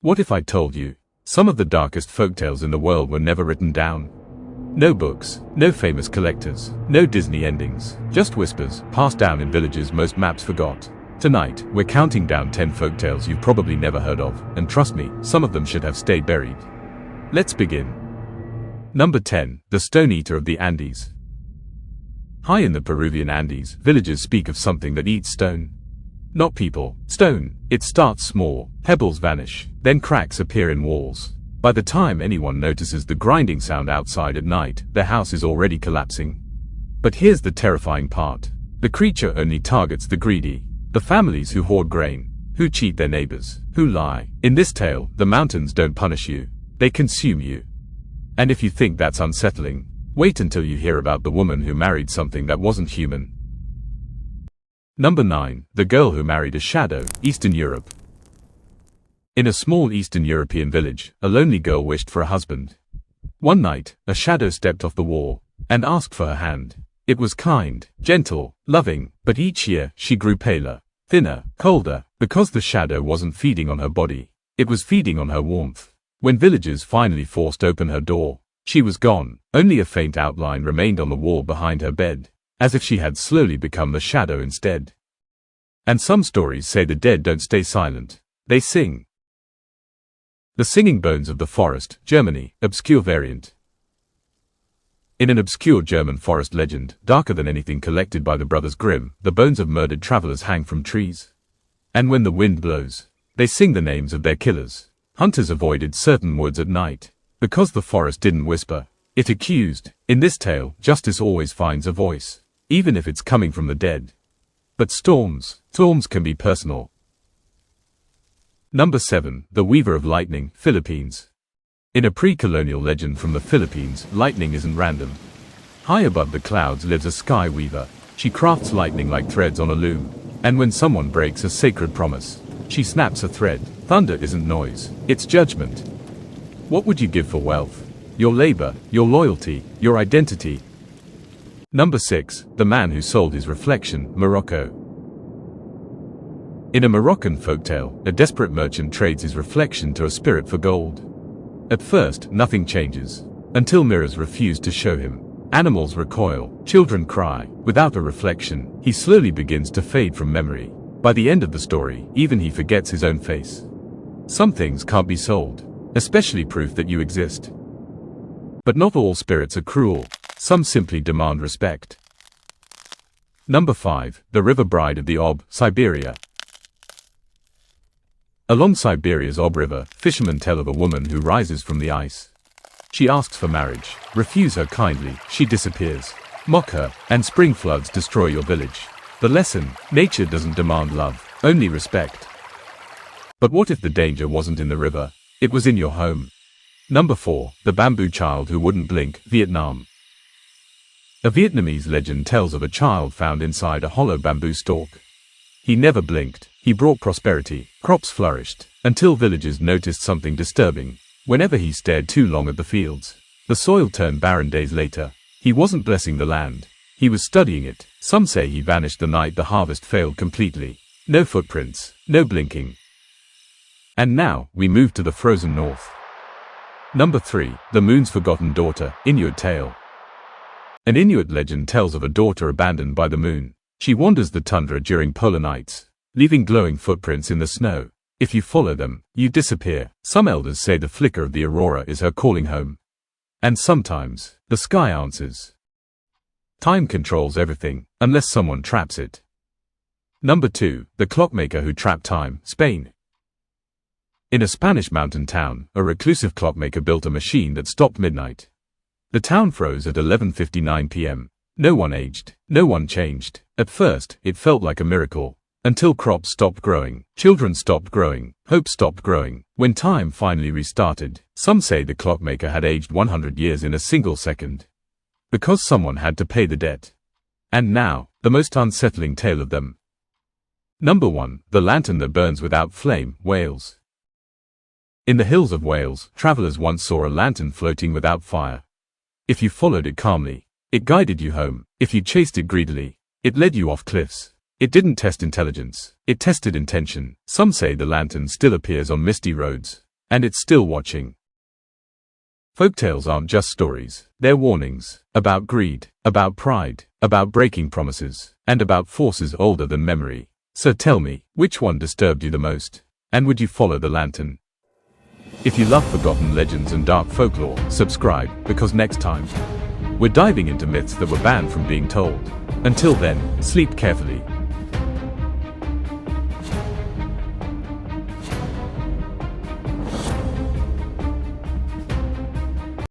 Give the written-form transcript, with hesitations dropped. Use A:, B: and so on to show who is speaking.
A: What if I told you, some of the darkest folktales in the world were never written down? No books, no famous collectors, no Disney endings, just whispers, passed down in villages most maps forgot. Tonight, we're counting down 10 folktales you've probably never heard of, and trust me, some of them should have stayed buried. Let's begin. Number 10, the Stone Eater of the Andes. High in the Peruvian Andes, villagers speak of something that eats stone. Not people, stone. It starts small, pebbles vanish, then cracks appear in walls. By the time anyone notices the grinding sound outside at night, their house is already collapsing. But here's the terrifying part. The creature only targets the greedy, the families who hoard grain, who cheat their neighbors, who lie. In this tale, the mountains don't punish you, they consume you. And if you think that's unsettling, wait until you hear about the woman who married something that wasn't human. Number 9, the Girl Who Married a Shadow, Eastern Europe. In a small Eastern European village, a lonely girl wished for a husband. One night, a shadow stepped off the wall and asked for her hand. It was kind, gentle, loving, but each year she grew paler, thinner, colder, because the shadow wasn't feeding on her body. It was feeding on her warmth. When villagers finally forced open her door, she was gone. Only a faint outline remained on the wall behind her bed, as if she had slowly become the shadow instead. And some stories say the dead don't stay silent, they sing. The Singing Bones of the Forest, Germany, obscure variant. In an obscure German forest legend, darker than anything collected by the Brothers Grimm, the bones of murdered travelers hang from trees. And when the wind blows, they sing the names of their killers. Hunters avoided certain woods at night, because the forest didn't whisper. It accused. In this tale, justice always finds a voice, even if it's coming from the dead. But storms can be personal. Number 7, the Weaver of Lightning, Philippines. In a pre-colonial legend from the Philippines, lightning isn't random. High above the clouds lives a sky weaver. She crafts lightning like threads on a loom. And when someone breaks a sacred promise, she snaps a thread. Thunder isn't noise, it's judgment. What would you give for wealth? Your labor, your loyalty, your identity. Number 6, the Man Who Sold His Reflection, Morocco. In a Moroccan folktale, a desperate merchant trades his reflection to a spirit for gold. At first, nothing changes, until mirrors refuse to show him. Animals recoil, children cry. Without a reflection, he slowly begins to fade from memory. By the end of the story, even he forgets his own face. Some things can't be sold, especially proof that you exist. But not all spirits are cruel. Some simply demand respect. Number 5, the River Bride of the Ob, Siberia. Along Siberia's Ob River, fishermen tell of a woman who rises from the ice. She asks for marriage. Refuse her kindly, she disappears. Mock her, and spring floods destroy your village. The lesson: nature doesn't demand love, only respect. But what if the danger wasn't in the river? It was in your home. Number 4, the Bamboo Child Who Wouldn't Blink, Vietnam. A Vietnamese legend tells of a child found inside a hollow bamboo stalk. He never blinked. He brought prosperity. Crops flourished, until villagers noticed something disturbing. Whenever he stared too long at the fields, the soil turned barren days later. He wasn't blessing the land, he was studying it. Some say he vanished the night the harvest failed completely. No footprints, no blinking. And now, we move to the frozen north. Number 3, the Moon's Forgotten Daughter, Inuit Tale. An Inuit legend tells of a daughter abandoned by the moon. She wanders the tundra during polar nights, leaving glowing footprints in the snow. If you follow them, you disappear. Some elders say the flicker of the aurora is her calling home. And sometimes, the sky answers. Time controls everything, unless someone traps it. Number 2, the Clockmaker Who Trapped Time, Spain. In a Spanish mountain town, a reclusive clockmaker built a machine that stopped midnight. The town froze at 11:59 p.m. No one aged, no one changed. At first, it felt like a miracle. Until crops stopped growing, children stopped growing, hope stopped growing. When time finally restarted, some say the clockmaker had aged 100 years in a single second. Because someone had to pay the debt. And now, the most unsettling tale of them. Number 1, the Lantern That Burns Without Flame, Wales. In the hills of Wales, travelers once saw a lantern floating without fire. If you followed it calmly, it guided you home. If you chased it greedily, it led you off cliffs. It didn't test intelligence, it tested intention. Some say the lantern still appears on misty roads, And it's still watching. Folktales aren't just stories, they're warnings about greed, about pride, about breaking promises, and about forces older than memory. So tell me, which one disturbed you the most? And would you follow the lantern? If you love forgotten legends and dark folklore, subscribe, because next time, we're diving into myths that were banned from being told. Until then, sleep carefully,